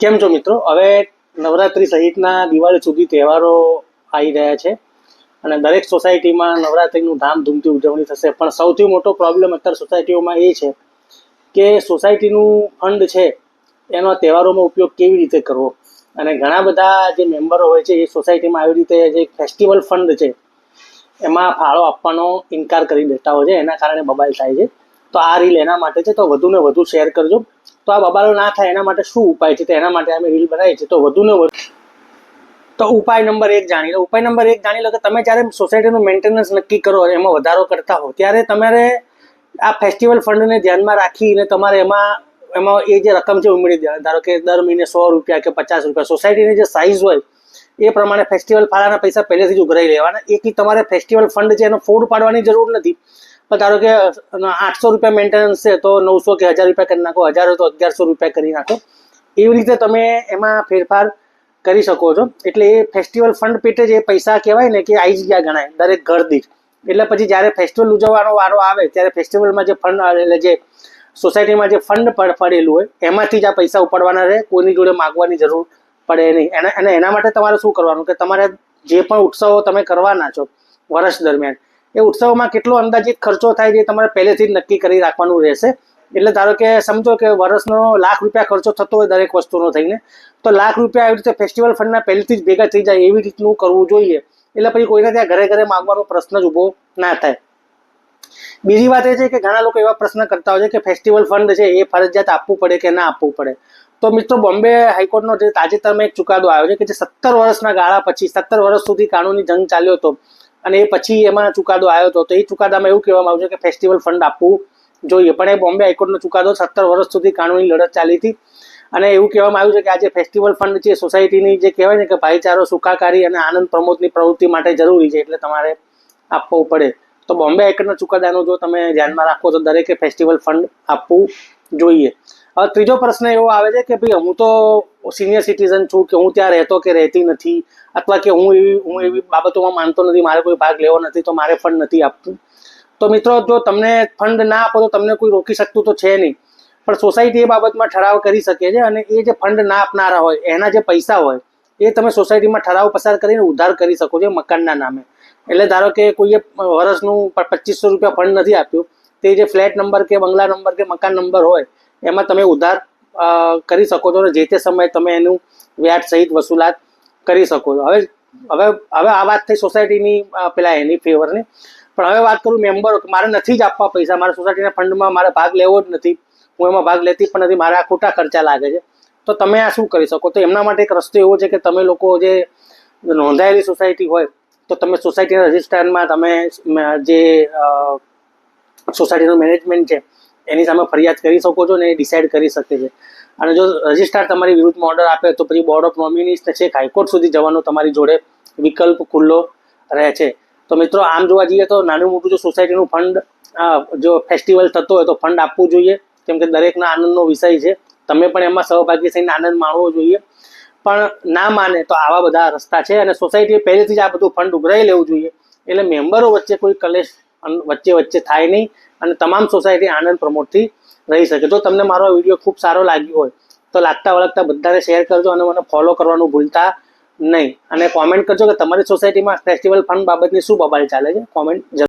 કેમ છો મિત્રો? હવે નવરાત્રી સહિતના દિવાળી સુધી તહેવારો આવી રહ્યા છે અને દરેક સોસાયટીમાં નવરાત્રીનું ધામધૂમથી ઉજવણી થશે. પણ સૌથી મોટો પ્રોબ્લેમ અત્યારે સોસાયટીઓમાં એ છે કે સોસાયટીનું ફંડ છે એનો તહેવારોમાં ઉપયોગ કેવી રીતે કરવો. અને ઘણા બધા જે મેમ્બરો હોય છે એ સોસાયટીમાં આવી રીતે જે ફેસ્ટિવલ ફંડ છે એમાં ફાળો આપવાનો ઇનકાર કરી દેતા હોય છે, એના કારણે બબાલ થાય છે. તો આ રીલ એના માટે છે, તો વધુને વધુ શેર કરજો. તો આ બબાલો ના થાય એના માટે શું ઉપાય છે, તો એના માટે અમે રીલ બનાવી છે. તો વધુને વધુ તો ઉપાય નંબર 1 જાણી લો. ઉપાય નંબર 1 જાણી લો કે તમે જ્યારે સોસાયટીનું મેન્ટેનન્સ નક્કી કરો અને એમાં વધારો કરતા હો ત્યારે તમારે આ ફેસ્ટિવલ ફંડને ધ્યાનમાં રાખીને તમારે એમાં એ જે રકમ છે ઉમેરી દેવાની. ધારો કે દર મહિને 100 રૂપિયા કે 50 રૂપિયા સોસાયટીની જે સાઇઝ હોય એ પ્રમાણે ફેસ્ટિવલ ફાળાના પૈસા પહેલેથી જ ઉઘરાઈ લેવાના. એક તમારે ફેસ્ટિવલ ફંડ છે એનો ફોડ પાડવાની જરૂર નથી. પણ ધારો કે 800 રૂપિયા મેન્ટેનન્સ છે તો 900 કે 1000 રૂપિયા કરી નાખો, 1000 હોય તો 1100 રૂપિયા કરી નાખો. એવી રીતે તમે એમાં ફેરફાર કરી શકો છો. એટલે એ ફેસ્ટિવલ ફંડ પેટે જ એ પૈસા કહેવાય ને કે આવી જ ગયા ગણાય દરેક ઘર દીઠ. એટલે પછી જ્યારે ફેસ્ટિવલ ઉજવવાનો વારો આવે ત્યારે ફેસ્ટિવલમાં જે ફંડ એટલે જે સોસાયટીમાં જે ફંડ પડેલું હોય એમાંથી જ આ પૈસા ઉપાડવાના રહે. કોઈની જોડે માગવાની જરૂર પડે નહીં. અને એના માટે તમારે શું કરવાનું કે તમારે જે પણ ઉત્સવો તમે કરવાના છો વર્ષ દરમિયાન એ ઉત્સવમાં કેટલો અંદાજિત ખર્ચો થાય છે તમારે પહેલેથી જ નક્કી કરી રાખવાનું રહેશે. એટલે ધારો કે સમજો કે વર્ષનો ₹1,00,000 ખર્ચો થતો હોય દરેક વસ્તુનો થઈને, તો ₹1,00,000 આવી રીતે ફેસ્ટિવલ ફંડના પહેલેથી જ ભેગા થઈ જાય એવી રીતનું કરવું જોઈએ. એટલે પછી કોઈને ત્યાં ઘરે ઘરે માગવાનો પ્રશ્ન જ ઊભો ના થાય. બીજી વાત એ છે કે ઘણા લોકો એવા પ્રશ્ન કરતા હોય છે કે ફેસ્ટિવલ ફંડ છે એ ફરજિયાત આપવું પડે કે ના આપવું પડે. તો મિત્રો, બોમ્બે હાઈકોર્ટનો જે તાજેતરમાં એક ચુકાદો આવ્યો છે કે જે 17 વર્ષના ગાળા પછી 17 વર્ષ સુધી કાનૂની જંગ ચાલ્યો હતો અને એ પછી એમાં ચુકાદો આવ્યો હતો. તો એ ચુકાદામાં એવું કહેવામાં આવ્યું છે કે ફેસ્ટિવલ ફંડ આપવું જોઈએ. પણ એ બોમ્બે હાઈકોર્ટનો ચુકાદો 17 વર્ષ સુધી કાનૂની લડત ચાલી હતી અને એવું કહેવામાં આવ્યું છે કે આ જે ફેસ્ટિવલ ફંડ છે સોસાયટીની જે કહેવાય ને કે ભાઈચારો, સુખાકારી અને આનંદ પ્રમોદની પ્રવૃત્તિ માટે જરૂરી છે, એટલે તમારે આપવું પડે. તો બોમ્બે હાઈકોર્ટના ચુકાદાનું જો તમે ધ્યાનમાં રાખો તો દરેકે ફેસ્ટિવલ ફંડ આપવું જોઈએ. હવે ત્રીજો પ્રશ્ન એવો આવે છે કે ભાઈ હું તો સિનિયર સિટીઝન છું, કે હું ત્યાં રહેતો કે રહેતી નથી, અથવા કે હું એવી બાબતોમાં માનતો નથી, મારે કોઈ ભાગ લેવો નથી, તો મારે ફંડ નથી આપવું. તો મિત્રો, જો તમને ફંડ ના આપો તો તમને કોઈ રોકી શકતું તો છે નહીં, પણ સોસાયટી એ બાબતમાં ઠરાવ કરી શકે છે. અને એ જે ફંડ ના આપનારા હોય એના જે પૈસા હોય એ તમે સોસાયટીમાં ઠરાવ પસાર કરીને ઉધાર કરી શકો છો મકાનના નામે. એટલે ધારો કે કોઈએ વર્ષનું 2500 રૂપિયા ફંડ નથી આપ્યું, તે જે ફ્લેટ નંબર કે બંગલા નંબર કે મકાન નંબર હોય એમાં તમે ઉધાર કરી શકો છો અને જે તે સમયે તમે એનું વ્યાજ સહિત વસૂલાત કરી શકો છો. હવે આ વાત થઈ સોસાયટીની પેલા એની ફેવરની. પણ હવે વાત કરું મેમ્બરો, મારે નથી જ આપવા પૈસા, મારા સોસાયટીના ફંડમાં મારે ભાગ લેવો જ નથી, હું એમાં ભાગ લેતી પણ નથી, મારે આ ખોટા ખર્ચા લાગે છે. તો તમે આ શું કરી શકો? તો એમના માટે એક રસ્તો એવો છે કે તમે લોકો જે નોંધાયેલી સોસાયટી હોય તો તમે સોસાયટીના રજિસ્ટરમાં તમે જે સોસાયટીનું મેનેજમેન્ટ છે એની સામે ફરિયાદ કરી શકો છો ને એ ડિસાઇડ કરી શકે છે. અને જો રજિસ્ટ્રાર તમારી વિરુદ્ધમાં ઓર્ડર આપે તો પછી બોર્ડ ઓફ નોમિનીસને છેક હાઈકોર્ટ સુધી જવાનો તમારી જોડે વિકલ્પ ખુલ્લો રહે છે. તો મિત્રો, આમ જોવા જઈએ તો નાનું મોટું જો સોસાયટીનું ફંડ જો ફેસ્ટિવલ થતો હોય તો ફંડ આપવું જોઈએ, કેમ કે દરેકના આનંદનો વિષય છે. તમે પણ એમાં સહભાગી થઈને આનંદ માણવો જોઈએ. પણ ના માને તો આવા બધા રસ્તા છે અને સોસાયટીએ પહેલેથી જ આ બધું ફંડ ઉઘરાઈ લેવું જોઈએ. એટલે મેમ્બરો વચ્ચે કોઈ કલેશ વચ્ચે થાય નહીં અને તમામ સોસાયટી આનંદ પ્રમોદથી રહી શકે. જો તમને મારો વિડીયો ખૂબ સારો લાગ્યો હોય તો લાગતા વળગતા બધાને શેર કરજો અને મને ફોલો કરવાનું ભૂલતા નહીં. અને કોમેન્ટ કરજો કે તમારી સોસાયટીમાં ફેસ્ટિવલ ફંડ બાબતની શું બબાલ ચાલે છે. કોમેન્ટ